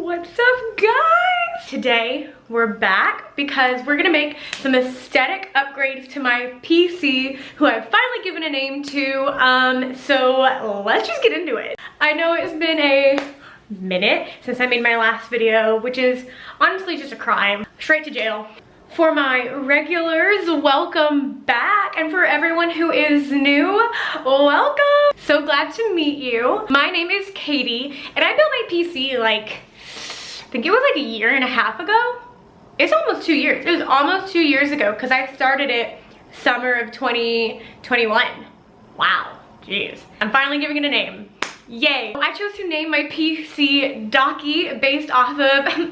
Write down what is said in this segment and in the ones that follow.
What's up, guys? Today we're back because we're gonna make some aesthetic upgrades to my PC, who I've finally given a name to. So let's just get into it. I know it's been a minute since I made my last video, which is honestly just a crime. Straight to jail. For my regulars, welcome back, and for everyone who is new, welcome. So glad to meet you. My name is Katie, and I built my PC like, I think it was like a year and a half ago. It's almost 2 years. It was almost 2 years ago because I started it summer of 2021. Wow, jeez. I'm finally giving it a name. Yay. I chose to name my PC Daki based off of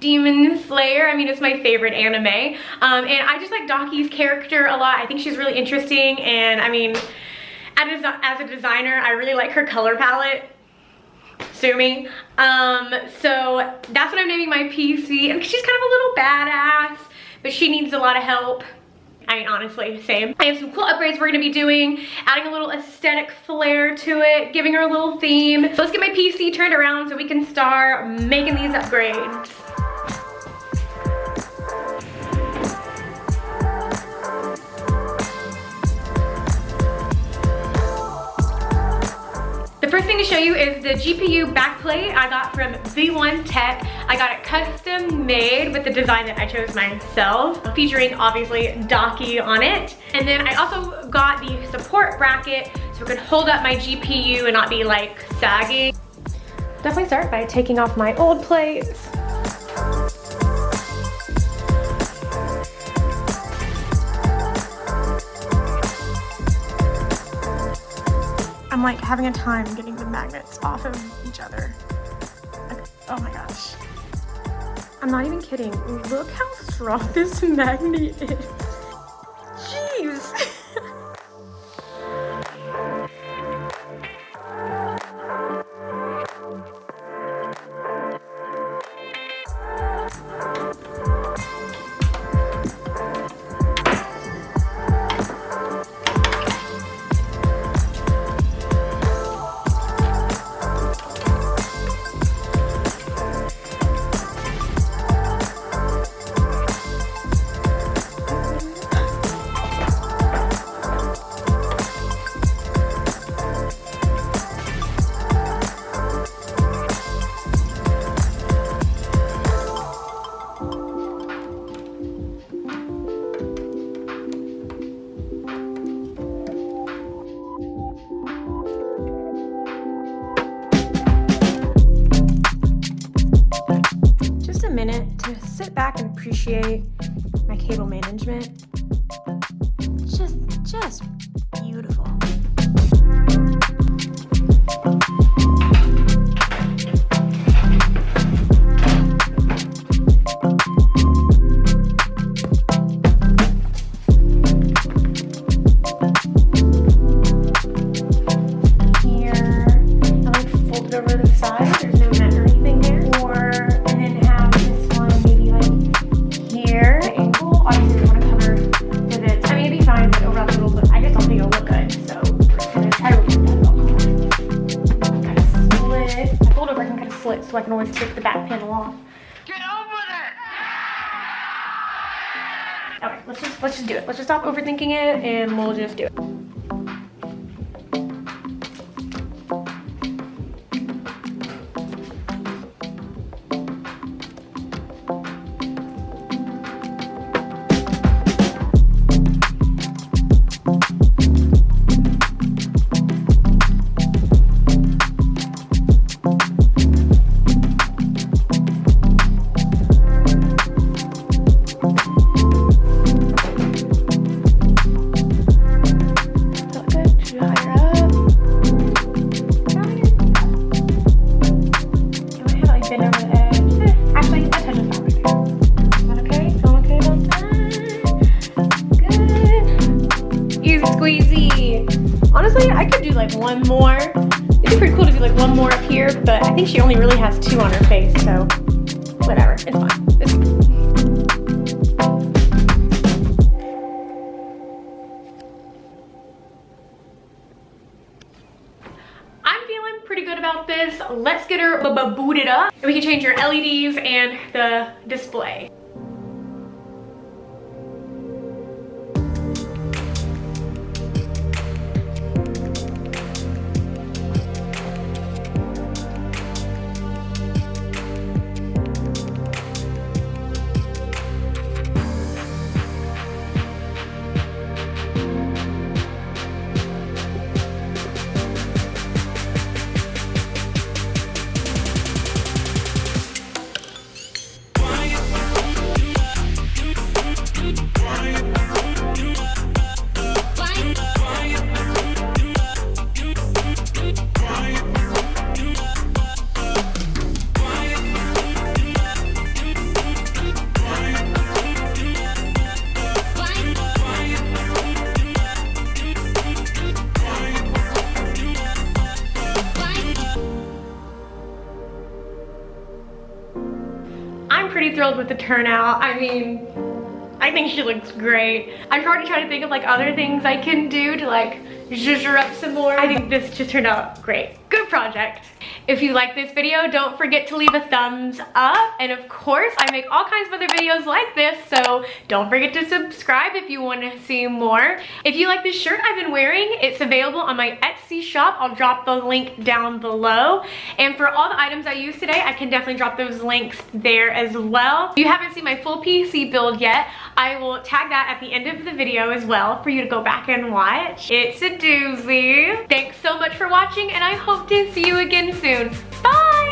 Demon Slayer. I mean, it's my favorite anime. And I just like Daki's character a lot. I think she's really interesting. And I mean, as a designer, I really like her color palette. Sue me. So that's what I'm naming my PC. And she's kind of a little badass, but she needs a lot of help. I mean, honestly, same. I have some cool upgrades we're gonna be doing, adding a little aesthetic flair to it, giving her a little theme. So let's get my PC turned around so we can start making these upgrades. The first thing to show you is the GPU backplate I got from V1 Tech. I got it custom made with the design that I chose myself, featuring obviously Daki on it. And then I also got the support bracket so it could hold up my GPU and not be like sagging. Definitely start by taking off my old plates. I'm like having a time getting the magnets off of each other. Okay. Oh my gosh. I'm not even kidding. Look how strong this magnet is. Jeez. Minute to sit back and appreciate my cable management. Just beautiful. Here, I like fold it over the side. There's no net or anything there. So I can always take the back panel off. Get over it! Alright, let's just do it. Let's just stop overthinking it and we'll just do it. Honestly, I could do like one more. It'd be pretty cool to do like one more up here, but I think she only really has 2 on her face, so whatever, it's fine. I'm feeling pretty good about this. is, let's get her booted up. And we can change your LEDs and the display. Pretty thrilled with the turnout. I mean, I think she looks great. I'm trying to think of like other things I can do to like zhuzh her up some more. I think this just turned out great. Good project. If you like this video, don't forget to leave a thumbs up. And of course, I make all kinds of other videos like this, so don't forget to subscribe if you want to see more. If you like this shirt I've been wearing, it's available on my Etsy shop. I'll drop the link down below. And for all the items I used today, I can definitely drop those links there as well. If you haven't seen my full PC build yet, I will tag that at the end of the video as well for you to go back and watch. It's a doozy. Thanks so much for watching, and I hope to see you again soon. Bye!